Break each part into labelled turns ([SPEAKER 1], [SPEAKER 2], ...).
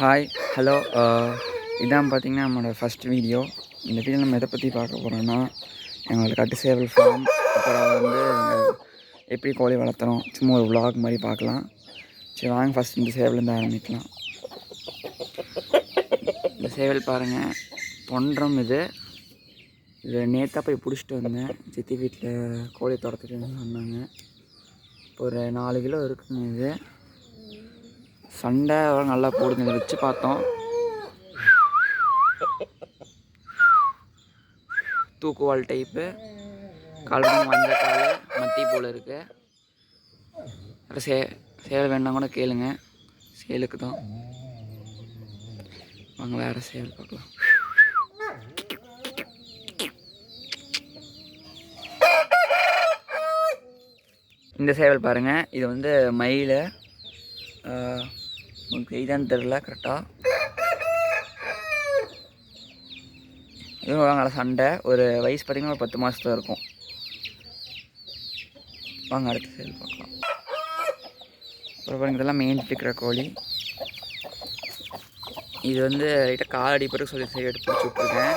[SPEAKER 1] Hi hello இதான் பார்த்திங்கன்னா நம்மளோட ஃபஸ்ட் வீடியோ. இந்த வீடியோ நம்ம எதை பற்றி பார்க்க போகிறோன்னா எங்களோட கட்டு சேவல் ஃபார்ம், அப்புறம் வந்து எப்படி கோழி வளர்த்துறோம், சும்மா ஒரு விலாக் மாதிரி பார்க்கலாம். சரி வாங்க ஃபஸ்ட் இந்த சேவலேருந்து ஆரம்பிக்கலாம். இந்த சேவல் பாருங்கள், பொன்றம் இது நேற்றாக போய் பிடிச்சிட்டு வந்தேன். சித்தி வீட்டில் கோழி துரத்துட்டு வந்தாங்க. இப்போ ஒரு 4 கிலோ இருக்குங்க. இது சண்டை நல்லா போடுது. இதை வச்சு பார்த்தோம், தூக்குவால் டைப்பு, கால்பம் மஞ்சள் கால் மத்தி போல் இருக்குது. சேவல் வேணால் கூட கேளுங்க, சேலுக்கு தான். வாங்க வேறு சேவல் பார்க்கலாம். இந்த சேவல் பாருங்கள், இது வந்து மயில். உங்களுக்கு இதுதான் தெரில கரெக்டாக. இதுவும் நல்லா சண்டை. ஒரு வயசு பார்த்திங்கன்னா ஒரு 10 மாதத்துல இருக்கும். வாங்க அடுத்த சேவல் பார்க்கலாம். அப்புறம் பாருங்க, இதெல்லாம் மேய்ஞ்சிட்டு இருக்கிற கோழி. இது வந்து லைட்டாக கால் அடிப்பட்டு சொல்லி சரி எடுத்து பிடிச்சி விட்ருக்கேன்.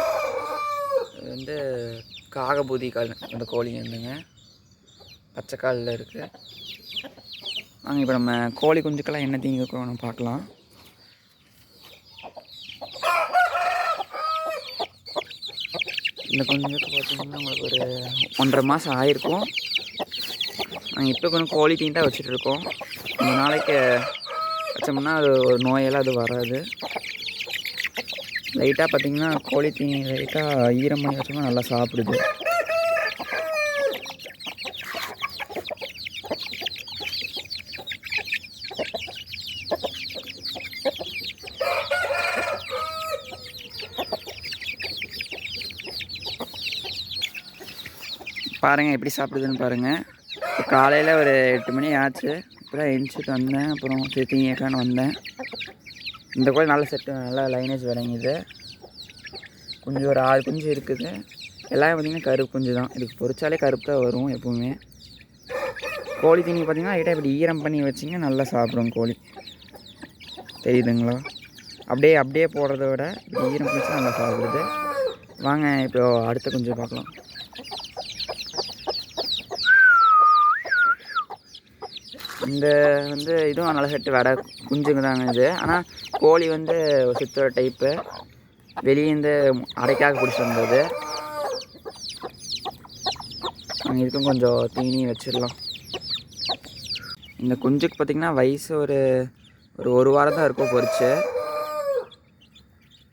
[SPEAKER 1] இது வந்து காகபூதி கால் அந்த கோழி வந்துங்க, பச்சை காலில் இருக்குது. வாங்க இப்போ நம்ம கோழி குஞ்சுக்கெல்லாம் என்ன தீனி வைக்கணும் பார்க்கலாம். இந்த குஞ்சுக்கு பார்த்திங்கன்னா உங்களுக்கு ஒரு 1.5 மாதம் ஆகிருக்கும். நாங்கள் இப்போ கொஞ்சம் கோழி தீனி தான் வச்சுட்ருக்கோம். 2 நாளைக்கு வச்சோம்னா அது ஒரு நோயெல்லாம் அது வராது. லைட்டாக பார்த்திங்கன்னா கோழி தீனி லைட்டாக ஈரம் பண்ணி வச்சோம்னா நல்லா சாப்பிடுது. பாருங்கள் எப்படி சாப்பிடுதுன்னு பாருங்கள். இப்போ காலையில் ஒரு 8 மணி ஆச்சு. இப்போ தான் எழுந்திரிச்சிட்டு வந்தேன். அப்புறம் தீனி ஏற்கனவே வந்தேன். இந்த கோழி நல்ல செட்டு, நல்லா லைனேஜ் விளங்குது. குஞ்சு ஒரு 6 குஞ்சு இருக்குது. எல்லாமே பார்த்திங்கன்னா கருப்பு குஞ்சு தான். இதுக்கு பொரிச்சாலே கருப்பு தான் வரும் எப்போவுமே. கோழி தீனி பார்த்திங்கன்னா லைட்டாக இப்படி ஈரம் பண்ணி வச்சிங்க நல்லா சாப்பிடும் கோழி. தெரியுதுங்களா? அப்படியே போடுறத விட ஈரம் பண்ணி நல்லா சாப்பிடுது. வாங்க இப்போ அடுத்த குஞ்சு பார்க்கலாம். இந்த வந்து இதுவும் நல்ல செட்டு வடை குஞ்சுங்க தாங்க இது. ஆனால் கோழி வந்து சுற்றுற டைப்பு. வெளியேருந்து அடைக்காக பிடிச்சிட்டு வந்தது. நாங்கள் இதுக்கும் கொஞ்சம் தீனி வச்சிடலாம். இந்த குஞ்சுக்கு பார்த்திங்கன்னா வயசு ஒரு வாரம் தான் இருக்கும் பொரிச்சு.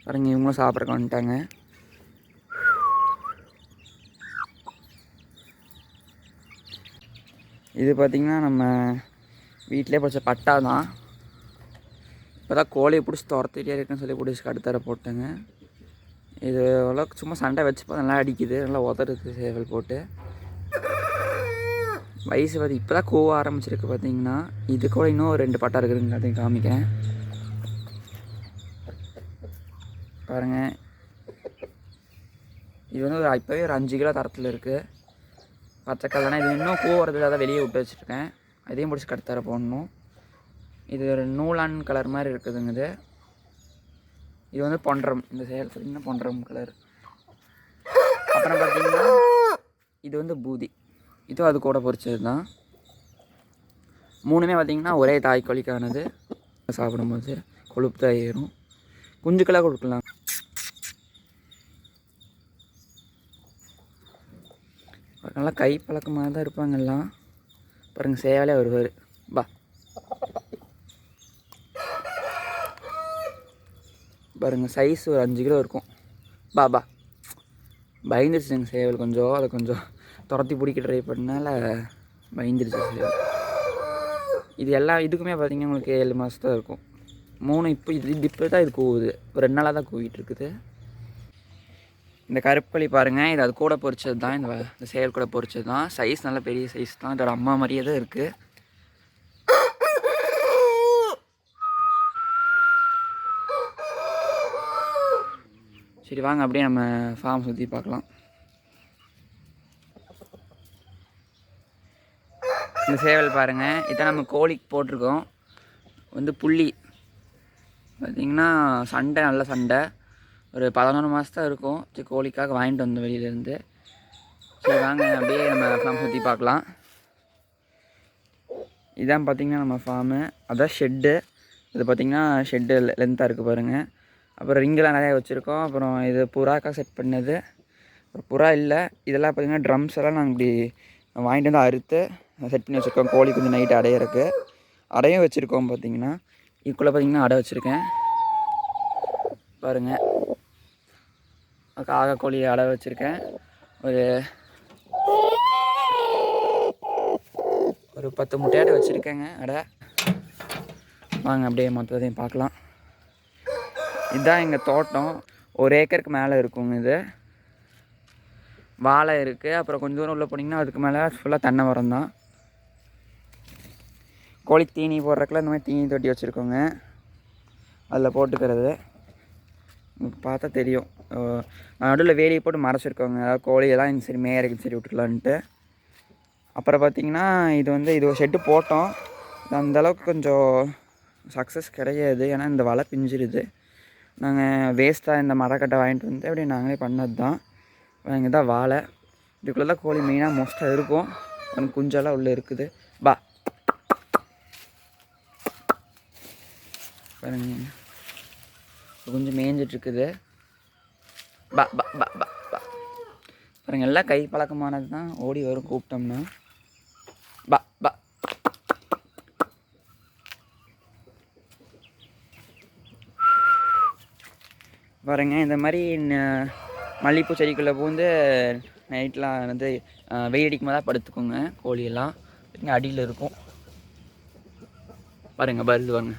[SPEAKER 1] பாருங்க, இவங்களும் சாப்பிட்றக்கு வந்துட்டாங்க. இது பார்த்திங்கன்னா நம்ம வீட்டிலே பிடிச்ச பட்டா தான். இப்போ தான் கோழியை பிடிச்சி துரத்திட்டே இருக்குன்னு சொல்லி பிடிச்சி கடுத்தர போட்டேங்க. இது ஓரளவுக்கு சும்மா சண்டை வச்சுப்போ நல்லா அடிக்குது, நல்லா உதறுது சேவல் போட்டு. வயசு பார்த்து இப்போ தான் கூவ ஆரம்பிச்சிருக்கு. பார்த்திங்கன்னா இது கூட இன்னும் 2 பட்டா இருக்குதுங்க, அதையும் காமிக்கிறேன் பாருங்கள். இது வந்து இப்போவே ஒரு 5 கிலோ தரத்தில் இருக்குது. பச்சைக்கல்லைனா இது இன்னும் கூவுறதுல தான் வெளியே விட்டு வச்சுருக்கேன். அதையும் பிடிச்சி கடுத்தர போடணும். இது ஒரு நூலான் கலர் மாதிரி இருக்குதுங்க. இது வந்து பொன்றம். இந்த சேவல் பார்த்திங்கன்னா பொன்றம் கலர். அப்புறம் பார்த்திங்கன்னா இது வந்து பூதி. இதுவும் அது கூட பொரிச்சது தான். 3மே பார்த்திங்கன்னா ஒரே தாய்க்கோழிக்கானது. சாப்பிடும்போது கொழுப்பு தான் ஏறும். குஞ்சுக்கெல்லாம் கொடுக்கலாம். நல்லா கை பழக்கமாக தான் இருப்பாங்க எல்லாம். பாருங்கள், சேவலே வருவார். பா பாருங்கள், சைஸ் ஒரு 5 கிலோ இருக்கும். பா பயந்துருச்சுங்க சேவல். அதை கொஞ்சம் துரத்தி பிடிக்க ட்ரை பண்ணால பயந்துருச்சு சேவல். இது இதுக்குமே பார்த்திங்கன்னா உங்களுக்கு 7 மாதம் தான் இருக்கும். 3 இப்போ தான் இது கூவுது. ஒரு 2 நாளாக தான் கூவிட்டு இருக்குது. இந்த கருப்புக்கோழி பாருங்கள், இது அது கூட பொரிச்சது தான். இந்த சேவல் கூட பொரிச்சது தான். சைஸ் நல்ல பெரிய சைஸ் தான். இதோட அம்மா மாதிரியே தான் இருக்குது. சரி வாங்க அப்படியே நம்ம ஃபார்ம் சுற்றி பார்க்கலாம். இந்த சேவல் பாருங்கள், இதை நம்ம கோழிக்கு போட்டிருக்கோம். வந்து புள்ளி பார்த்திங்கன்னா சண்டை நல்ல சண்டை ஒரு 11 மாதம் தான் இருக்கும். சரி கோழிக்காக வாங்கிட்டு வந்தோம் வெளியிலேருந்து. சரி வாங்க அப்படியே நம்ம ஃபார்ம் சுற்றி பார்க்கலாம். இதான் பார்த்திங்கன்னா நம்ம ஃபார்மு, அதான் ஷெட்டு. இது பார்த்திங்கன்னா ஷெட்டு லென்த்தாக இருக்குது பாருங்கள். அப்புறம் ரிங்கெலாம் நிறையா வச்சுருக்கோம். அப்புறம் இது புறாக்காக செட் பண்ணது. அப்புறம் புறா இல்லை, இதெல்லாம் பார்த்திங்கன்னா ட்ரம்ஸ் எல்லாம் நாங்கள் இப்படி வாங்கிட்டு வந்து அறுத்து செட் பண்ணி வச்சுருக்கோம். கோழி கொஞ்சம் நைட்டு அடையிறக்கு அடையும் வச்சுருக்கோம். பார்த்திங்கன்னா இதுக்குள்ளே பார்த்திங்கன்னா அடை வச்சுருக்கேன் பாருங்கள். காக்கா கோழி அடை வச்சுருக்கேன். ஒரு 10 முட்டையாட வச்சுருக்கேங்க அடை. வாங்க அப்படியே மொத்தத்தையும் பார்க்கலாம். இதுதான் எங்கள் தோட்டம். 1 ஏக்கருக்கு மேலே இருக்குங்க. இது வாழை இருக்குது. அப்புறம் கொஞ்சம் தூரம் உள்ளே போனீங்கன்னா அதுக்கு மேலே ஃபுல்லாக தென்னை மரம் தான். கோழிக்கு தீனி போடுறதுக்குலாம் இந்த மாதிரி தீனி தொட்டி வச்சுருக்கோங்க. அதில் போட்டுக்கிறது உங்களுக்கு பார்த்தா தெரியும். நடுவில் வேலியை போட்டு மறைச்சிருக்கோங்க. அதாவது கோழியெல்லாம் இந்த சரி மேயறக்கு சரி விட்டுக்கலான்ட்டு. அப்புறம் பார்த்திங்கன்னா இது ஒரு ஷெட்டு போட்டோம். அந்தளவுக்கு கொஞ்சம் சக்ஸஸ் கிடையாது. ஏன்னா இந்த வலை பிஞ்சிருது. நாங்கள் வேஸ்ட்டாக இந்த மரக்கட்டை வாங்கிட்டு வந்து அப்படியே நாங்களே பண்ணது தான். இங்கே தான் வாழை. இதுக்குள்ளே தான் கோழி மெயினாக மோஸ்ட்டாக இருக்கும். எனக்கு குஞ்செல்லாம் உள்ளே இருக்குது. பாருங்க கொஞ்சம் மேய்ஞ்சிட்ருக்குது. பாருங்க எல்லாம் கை பழக்கமானது தான். ஓடி வரும் கூப்பிட்டோம்னா. பாருங்க இந்த மாதிரி மல்லிகைப்பூ செடிக்குள்ளே பூந்து நைட்லாம் வெயில் அடிக்கும் போது தான் படுத்துக்கோங்க. கோழியெல்லாம் அடியில் இருக்கும் பாருங்க. வருது பாருங்க.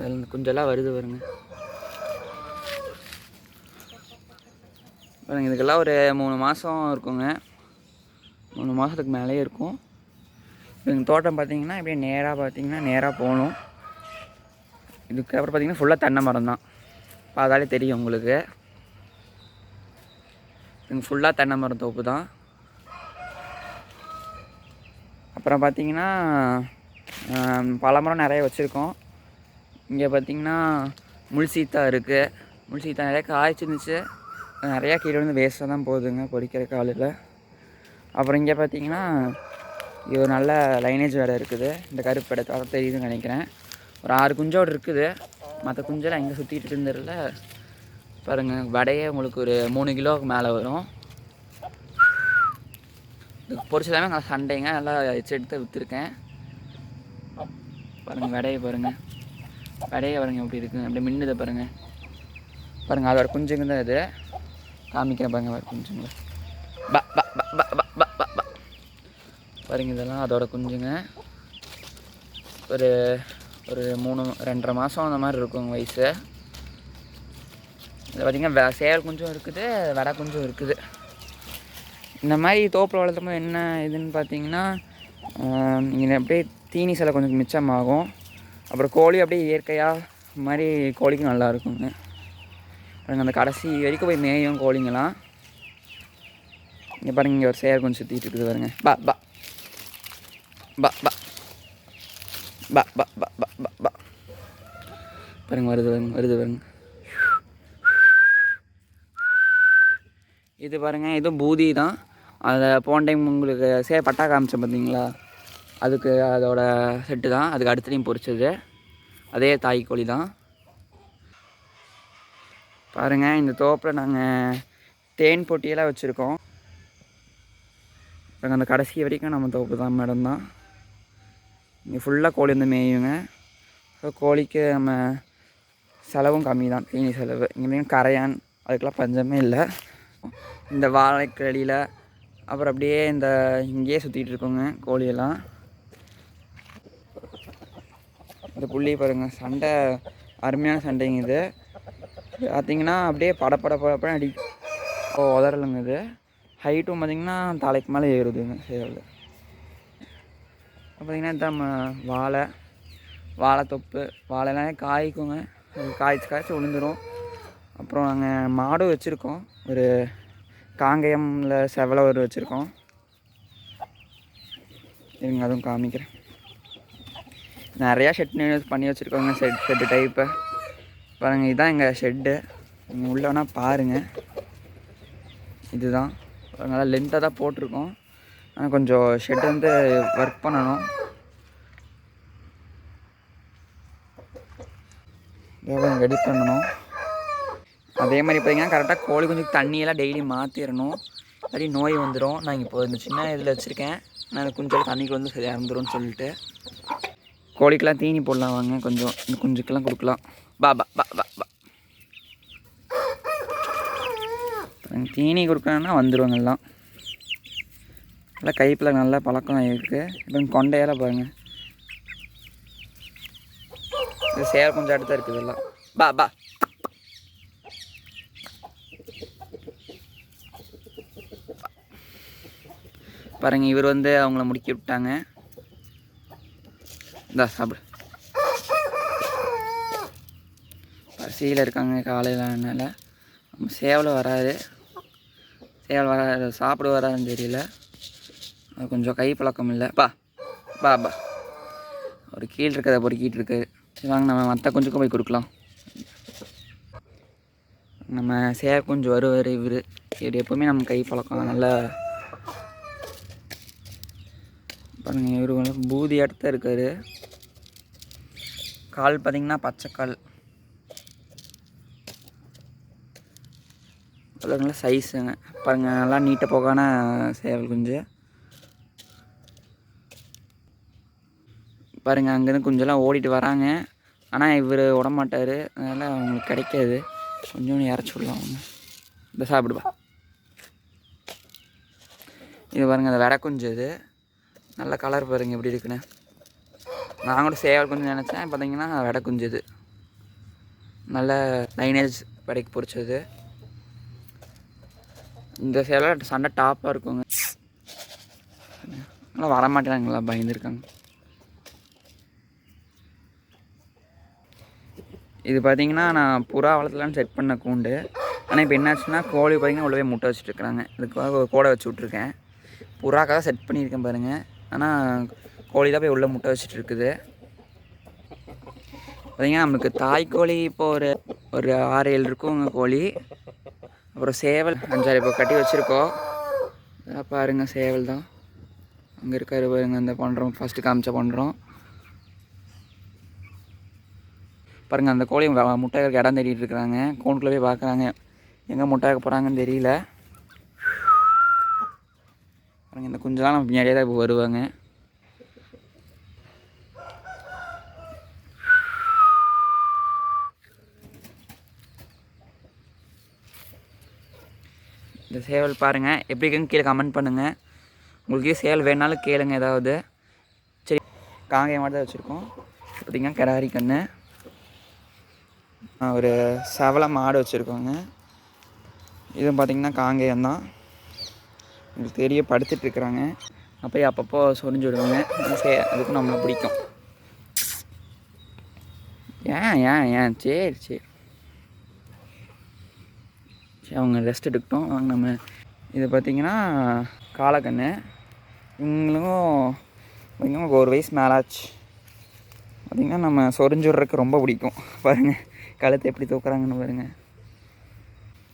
[SPEAKER 1] அதில் குஞ்செல்லாம் வருது பாருங்க. பாருங்க இதுக்கெல்லாம் ஒரு 3 மாதம் இருக்குங்க. 3 மாதத்துக்கு மேலேயே இருக்கும். எங்கள் தோட்டம் பார்த்திங்கன்னா இப்படியே நேராக போகணும். இதுக்கப்புறம் பார்த்திங்கன்னா ஃபுல்லாக தென்னை மரம் தான். பார்த்தாலே தெரியும் உங்களுக்கு. இங்கே ஃபுல்லாக தென்னை மரம் தோப்பு தான். அப்புறம் பார்த்திங்கன்னா பழமரம் நிறைய வச்சுருக்கோம். இங்கே பார்த்திங்கன்னா முள்சீத்தா இருக்குது. முள்சீத்தா நிறையா காய்ச்சிருந்துச்சு. நிறையா கீழே வந்து வேஸ்ட்டாக தான் போகுதுங்க பொறிக்கிற காலையில். அப்புறம் இங்கே பார்த்திங்கன்னா இது ஒரு நல்ல லைனேஜ் வேறு இருக்குது. இந்த கருப்பு இடத்துல தெரியுதுன்னு நினைக்கிறேன். ஒரு 6 குஞ்சோடு இருக்குது. மற்ற குஞ்செல்லாம் எங்கே சுற்றிட்டு இருந்ததில்ல. பாருங்கள் வடையே உங்களுக்கு ஒரு 3 கிலோவுக்கு மேலே வரும். இது பொரிச்சதாமே நல்லா சண்டைங்க. நல்லா எடுத்து விற்றுருக்கேன். பாருங்கள் வடையை பாருங்கள். வடையை பாருங்கள் எப்படி இருக்குங்க. அப்படியே மின்னுதை பாருங்கள். பாருங்கள் அதோட குஞ்சுங்க தான் இது. காமிக்கிறேன் பாருங்கள் வேறு குஞ்சுங்களா. பாருங்கள் இதெல்லாம் அதோட குஞ்சுங்க. ஒரு 2.5 மாதம் அந்த மாதிரி இருக்குங்க வயசு. இது பார்த்திங்கன்னா சேவல் குஞ்சும் இருக்குது, வடை குஞ்சும் இருக்குது. இந்த மாதிரி தோப்பில் வளர்த்தப்போ என்ன இதுன்னு பார்த்தீங்கன்னா இங்கே அப்படியே தீனி செலை கொஞ்சம் மிச்சமாகும். அப்புறம் கோழி அப்படியே இயற்கையாக இந்த மாதிரி கோழிக்கும் நல்லா இருக்குங்க. அந்த கடைசி வரைக்கும் போய் மேயும் கோழிங்கெல்லாம். இங்கே பாருங்க இங்கே ஒரு சேவல் கொஞ்சம் சுற்றிட்டு இருக்குது பாருங்க. பாருங்க வருது பாருங்க. இது பாருங்கள் இதுவும் பூதி தான். அதை போன டைம் உங்களுக்கு பட்டா காமிச்சேன் பார்த்தீங்களா, அதுக்கு அதோட செட்டு தான். அதுக்கு அடுத்தடையும் பொரிச்சது அதே தாய் கோழி தான். பாருங்கள் இந்த தோப்பில் நாங்கள் தேன் பொட்டியெல்லாம் வச்சுருக்கோம். அந்த கடைசி வரைக்கும் நம்ம தோப்பு தான் மேடம் தான். இங்கே ஃபுல்லாக கோழி வந்து மேயுங்க. கோழிக்கு நம்ம செலவும் கம்மி தான், தீனி செலவு. இங்கே கரையான் அதுக்கெலாம் பஞ்சமே இல்லை. இந்த வாழைக்கடியில் அப்புறம் அப்படியே இங்கேயே சுற்றிட்டு இருக்கோங்க கோழியெல்லாம். இந்த புள்ளி பாருங்கள் சண்டை அருமையான சண்டைங்க. இது பார்த்திங்கன்னா அப்படியே படப்பட அடி உதறலுங்க. இது ஹைட்டும் பார்த்திங்கன்னா தலைக்கு மேலே ஏறுதுங்க சேவல். பார்த்திங்கன்னா இந்த வாழைத்தொப்பு வாழைலாம் காய்க்குங்க. காய்ச்சி விழுந்துடும். அப்புறம் நாங்கள் மாடும் வச்சுருக்கோம். ஒரு காங்கயமில் செவலை ஒரு வச்சுருக்கோம். இருங்க அதுவும் காமிக்கிறேன். நிறையா ஷெட் பண்ணி வச்சுருக்கோங்க. ஷெட்டு டைப்பு பாருங்கள். இதுதான் எங்கள் ஷெட்டு. நீங்கள் உள்ள வேணால் பாருங்கள். இதுதான் நல்லா லென்த்தாக தான் போட்டிருக்கோம். ஆனால் கொஞ்சம் ஷெட் வந்து ஒர்க் பண்ணணும். ரெடி பண்ணணும். அதே மாதிரி பார்த்தீங்கன்னா கரெக்டாக கோழி கொஞ்சம் தண்ணியெல்லாம் டெய்லி மாற்றிடணும். சரி நோய் வந்துடும். நான் இப்போ இந்த சின்ன இதில் வச்சுருக்கேன். நான் கொஞ்சம் தண்ணிக்கு வந்து சரி இறந்துரும்னு சொல்லிட்டு கோழிக்கெல்லாம் தீனி போடலாம் வாங்க. கொஞ்சம் இந்த குஞ்சுக்கெல்லாம் கொடுக்கலாம். பா பா பா பா பா தீனி கொடுக்கணுன்னா வந்துடுவாங்க எல்லாம். நல்லா கைப்பில் நல்லா பழக்கம் இருக்குது. இப்போ கொண்டையெல்லாம் பாருங்கள். இது சேர் கொஞ்சம் அடுத்தா இருக்குது எல்லாம். பா பா பாருங்க. இவர் வந்து அவங்கள முடுக்கி விட்டாங்க. இந்தா சாப்பிடு. பசியில் இருக்காங்க காலையில். அதனால் சேவலை வராது. சேவல் வராது, சாப்பிட வராதுன்னு தெரியல. அது கொஞ்சம் கை பழக்கம் இல்லை. பா பா பா ஒரு கீழ் இருக்கிறத பொறுக்கிட்டு இருக்கு. சரி வாங்க நம்ம மற்ற குஞ்சுக்கும் போய் கொடுக்கலாம். நம்ம சேவ குஞ்சு வருவார் இவர். இவர் எப்போவுமே நம்ம கை பழக்கம் நல்லா பாருங்கள். இவர் வந்து பூதி இடத்த இருக்கார். கால் பார்த்திங்கன்னா பச்சைக்கால். நல்லா சைஸுங்க பாருங்கள். நல்லா நீட்டாக போகான சேவல் குஞ்சு பாருங்கள். அங்கேருந்து குஞ்செல்லாம் ஓடிட்டு வராங்க. ஆனால் இவர் விடமாட்டார். அதனால் அவங்களுக்கு கிடைக்காது. கொஞ்சம் இறச்சி விடலாம் அவங்க. இந்த சாப்பிடுவா. இது பாருங்கள். அந்த வெடை குஞ்சு. இது நல்ல கலர் பாருங்கள் எப்படி இருக்குன்னு. நான் கூட சேவல் குஞ்சு நினச்சேன். பார்த்தீங்கன்னா வெடை குஞ்சு. இது நல்ல லைனேஜ் வெடைக்கு பொறிச்சது. இந்த சேவலை சண்டை டாப்பாக இருக்குங்க. நல்லா வரமாட்டேறாங்களா, பயந்துருக்காங்க. இது பார்த்திங்கன்னா நான் புறா வளர்த்தலான்னு செட் பண்ண கூண்டு. ஆனால் இப்போ என்னாச்சுன்னா கோழி பார்த்திங்கன்னா உள்ளவே முட்டை வச்சுட்ருக்குறாங்க. இதுக்காக ஒரு கோடை வச்சு விட்ருக்கேன். புறாக்காக செட் பண்ணியிருக்கேன் பாருங்கள். ஆனால் கோழி தான் போய் உள்ளே முட்டை வச்சுட்டு இருக்குது. பார்த்திங்கன்னா நம்மளுக்கு தாய்க்கோழி இப்போது ஒரு 6-7 இருக்குங்க கோழி. அப்புறம் சேவல் 5-6 இப்போ கட்டி வச்சுருக்கோம். இதெல்லாம் பாருங்கள் சேவல் தான் அங்கே இருக்காரு பாருங்கள். அந்த பண்ணுறோம் ஃபஸ்ட்டு காமிச்சா பண்ணுறோம் பாருங்கள். அந்த கோழி முட்டை வைக்க இடம் தேடிட்டு இருக்கிறாங்க. கூண்டுக்குள்ளே போய் பார்க்குறாங்க. எங்கே முட்டை வைக்க போகிறாங்கன்னு தெரியல. பாருங்கள். இந்த குஞ்செல்லாம் நம்ம பின்னாடியே தான் இப்போ வருவாங்க. இந்த சேவல் பாருங்கள் எப்படி இருக்குன்னு கீழே கமெண்ட் பண்ணுங்கள். உங்களுக்கு சேவல் வேணாலும் கேளுங்க ஏதாவது. சரி காங்கேயம் மாதிரி தான் வச்சுருக்கோம். பார்த்திங்கன்னா கிடாரி கன்று. ஒரு செவலை மாடு வச்சுருக்கோங்க. இதுவும் பார்த்திங்கன்னா காங்கேயம் தான். உங்களுக்கு தெரிய படுத்துட்ருக்குறாங்க. அப்போ அப்பப்போ சொரிஞ்சு விடுவாங்க. அதுக்கும் நம்மளை பிடிக்கும். ஏன் சரி சரி அவங்க ரெஸ்ட் எடுக்கட்டும். வாங்க நம்ம இது பார்த்திங்கன்னா காளைக்கன்று. இவங்களுக்கும் பார்த்திங்கன்னா 1 வயசு மேலாச்சு. பார்த்திங்கன்னா நம்ம சொரிஞ்சு விட்றதுக்கு ரொம்ப பிடிக்கும். பாருங்கள் கழுத்தை எப்படி தூக்குறாங்கன்னு பாருங்கள்.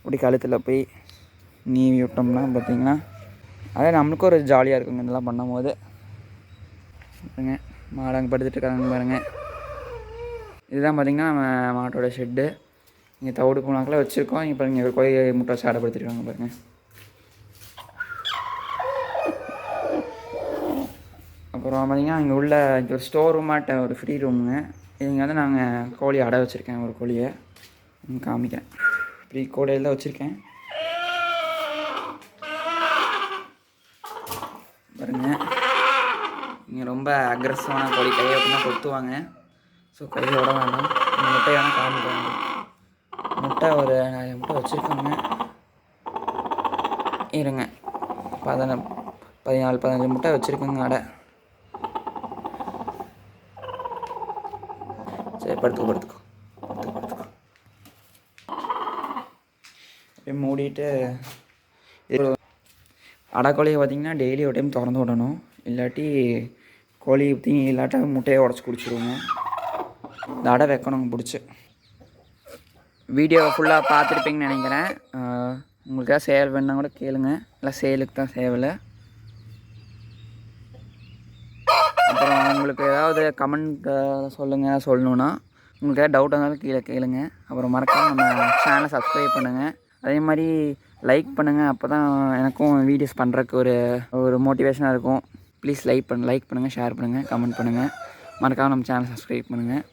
[SPEAKER 1] அப்படி கழுத்தில் போய் நீவி விட்டோம்னா பார்த்திங்கன்னா அதே நம்மளுக்கும் ஒரு ஜாலியாக இருக்குங்க இதெல்லாம் பண்ணும் போது. பாருங்க மாடு அங்கே படுத்துட்டு இருக்காங்க பாருங்கள். இதுதான் பார்த்திங்கன்னா நம்ம மாட்டோட ஷெட்டு. இங்கே தவிடு பூனாக்கெல்லாம் வச்சுருக்கோம். இங்கே பாருங்கள் இங்கே கோழி முட்டை வச்சு அடைப்படுத்திருக்காங்க பாருங்கள். அப்புறம் பார்த்திங்கன்னா இங்கே உள்ள ஒரு ஸ்டோர் ரூமாட்ட ஒரு ஃப்ரீ ரூமுங்க. இங்கே வந்து நாங்கள் கோழி அடை வச்சுருக்கேன். ஒரு கோழியை காமிக்கிறேன். ஃப்ரீ கோழியில் தான் வச்சுருக்கேன் பாருங்க. இங்கே ரொம்ப அக்ரெசிவான கோழி. கையை அப்படின்னா கொத்துவாங்க. ஸோ கையை விட வேண்டாம். முட்டை வேணால் காமிக்கிறாங்க. முட்டை ஒரு 4 முட்டை வச்சுருக்காங்க. இருங்க 14-15 முட்டை வச்சுருக்கோங்க அடை. சரி படுத்துக்கோ அப்படியே மூடிட்டு. அடைக்கோழியை பார்த்திங்கன்னா டெய்லி ஒரு டைம் திறந்து விடணும். இல்லாட்டி கோழி தீனி இல்லாட்டா முட்டையை உடச்சி குடிச்சிடுவோங்க. இந்த அடை வைக்கணுங்க பிடிச்சி. வீடியோவை ஃபுல்லாக பார்த்துருப்பீங்கன்னு நினைக்கிறேன். உங்களுக்காக சேவல் வேணுன்னா கூட கேளுங்க. இல்லை சேலுக்கு தான் சேவல். அப்புறம் உங்களுக்கு ஏதாவது கமெண்ட் சொல்லணுன்னா உங்களுக்கு ஏதாவது டவுட் இருந்தாலும் கீழே கேளுங்க. அப்புறம் மறக்காமல் நம்ம சேனலை சப்ஸ்கிரைப் பண்ணுங்கள். அதே மாதிரி லைக் பண்ணுங்கள். அப்போ தான் எனக்கும் வீடியோஸ் பண்ணுறதுக்கு ஒரு மோட்டிவேஷனாக இருக்கும். ப்ளீஸ் லைக் பண்ணுங்கள், ஷேர் பண்ணுங்கள், கமெண்ட் பண்ணுங்கள். மறக்காமல் நம்ம சேனலை சப்ஸ்கிரைப் பண்ணுங்கள்.